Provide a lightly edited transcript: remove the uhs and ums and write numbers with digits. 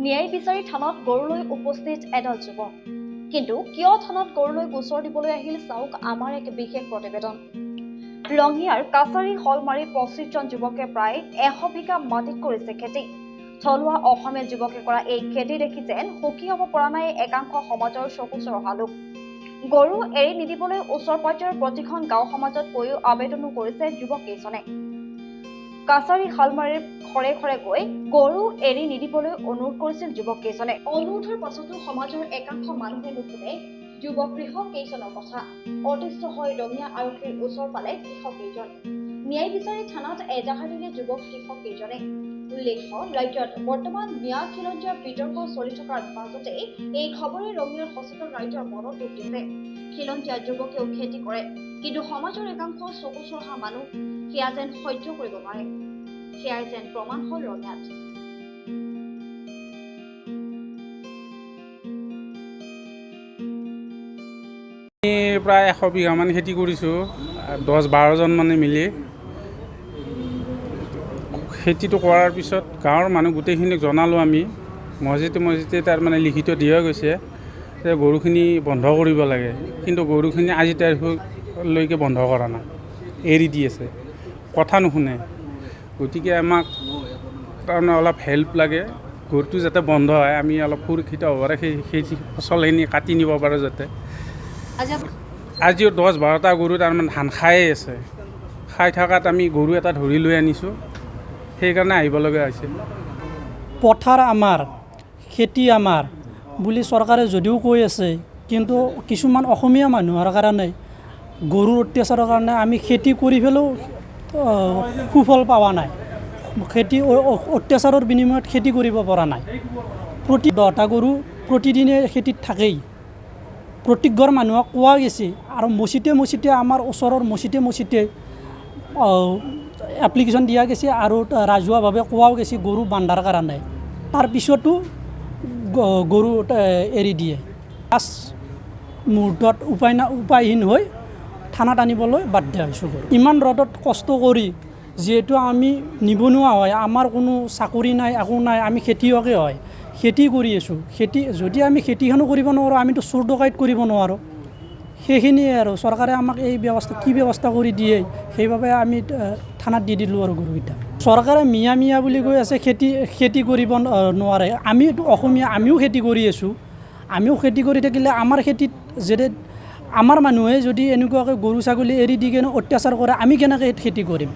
ন্যায় বিচাৰি থানাত গৰুলৈ উপস্থিত এডাল যুৱক। কিন্তু কিয় থানাত গৰুলৈ গোচৰ দিবলৈ আহিল চাওক আমাৰ এক বিশেষ প্ৰতিবেদন। ৰঙিয়াৰ কাছাৰী হলমাৰী 25 জন যুৱকে প্ৰায় 100 বিঘা মাটিত কৰিছে খেতি। থলুৱা অসমীয়া যুৱকে কৰা এই খেতি দেখি যেন সুখী হ'ব পৰা নাই একাংশ সমাজৰ চকু চৰহা লোক। গৰু এৰি নিদিবলৈ ওচৰ পৰ্যায়ৰ প্ৰতিখন গাঁও সমাজত গৈও আবেদনো কৰিছে যুৱককেইজনে। কাছাৰী হালমাৰীৰ ঘৰে ঘৰে গৈ গৰু এৰি নিদিবলৈ অনুৰোধ কৰিছিল যুৱককেইজনে। অনুৰোধৰ পাছতো সমাজৰ একাংশ মানুহে নুশুনে যুৱক কৃষককেইজনৰ কথা। অতিষ্ঠ হৈ ৰঙিয়া আৰক্ষীৰ ওচৰ পালে কৃষককেইজন। ন্যায় বিচাৰি থানাত এজাহাৰ দিলে যুৱক কৃষককেইজনে। উল্লেখ্য, ৰাজ্যত বৰ্তমান ন্যায় খিলঞ্জীয়া বিতৰ্ক চলি থকাৰ মাজতে এই খবৰে ৰঙিয়াৰ সচেতন ৰাইজৰ মনত দুখ দিছে। খিলঞ্জীয়া যুৱকেও খেতি কৰে, কিন্তু সমাজৰ একাংশ চকু চৰহা মানুহ সেয়া যেন সহ্য কৰিব পাৰে। সেয়াই যেন প্ৰমাণ হ'ল ৰঙিয়াত। প্ৰায় 100 বিঘামান খেতি কৰিছোঁ, 10-12 জন মানে মিলি। খেতিটো কৰাৰ পিছত গাঁৱৰ মানুহ গোটেইখিনিক জনালোঁ আমি। মছজিদে তাৰ মানে লিখিত দিয়া গৈছে যে গৰুখিনি বন্ধ কৰিব লাগে, কিন্তু গৰুখিনি আজি তাৰিখলৈকে বন্ধ কৰা নাই, এৰি দি আছে, কথা নুশুনে। গতিকে আমাক তাৰমানে অলপ হেল্প লাগে, গৰুটো যাতে বন্ধ হয়, আমি অলপ সুৰক্ষিত হ'ব পাৰে, সেই ফচলখিনি কাটি নিব পাৰোঁ যাতে। আজিও 10-12টা গৰু তাৰমানে ধান খায়ে আছে, খাই থকাত আমি গৰু এটা ধৰি লৈ আনিছোঁ, সেইকাৰণে আহিব লগা হৈছে। পথাৰ আমাৰ, খেতি আমাৰ বুলি চৰকাৰে যদিও কৈ আছে, কিন্তু কিছুমান অসমীয়া মানুহৰ কাৰণে গৰুৰ অত্যাচাৰৰ কাৰণে আমি খেতি কৰি পেলাইও সুফল পোৱা নাই। খেতি অত্যাচাৰৰ বিনিময়ত খেতি কৰিব পৰা নাই। প্ৰতি 10টা গৰু প্ৰতিদিনে খেতিত থাকেই। প্ৰত্যেক ঘৰ মানুহক কোৱা গৈছে, আৰু মছজিদে আমাৰ ওচৰৰ মছজিদে এপ্লিকেশ্যন দিয়া গৈছে, আৰু ৰাজহুৱাভাৱে কোৱাও গৈছে গৰু বান্ধাৰ কাৰণে। তাৰপিছতো গৰু এৰি দিয়ে। লাষ্ট মুহূৰ্তত উপায়হীন হৈ থানাত আনিবলৈ বাধ্য হৈছোঁ। ইমান ৰ'দত কষ্ট কৰি যিহেতু আমি নিবনুৱা হয়, আমাৰ কোনো চাকৰি নাই, একো নাই, আমি খেতিয়কে হয়, খেতি কৰি আছোঁ। যদি আমি খেতিখনো কৰিব নোৱাৰোঁ, আমিতো চোৰ ডকাইত কৰিব নোৱাৰোঁ। সেইখিনিয়ে আৰু চৰকাৰে আমাক এই কি ব্যৱস্থা কৰি দিয়ে, সেইবাবে আমি থানাত দি দিলোঁ আৰু গৰুকেইটা। চৰকাৰে মিয়া বুলি কৈ আছে, খেতি কৰিব নোৱাৰে। আমিতো অসমীয়া, আমিও খেতি কৰি আছোঁ। আমিও খেতি কৰি থাকিলে আমাৰ খেতিত যদি আমাৰ মানুহে যদি এনেকুৱাকৈ গৰু ছাগলী এৰি দি কেনে অত্যাচাৰ কৰে, আমি কেনেকৈ খেতি কৰিম?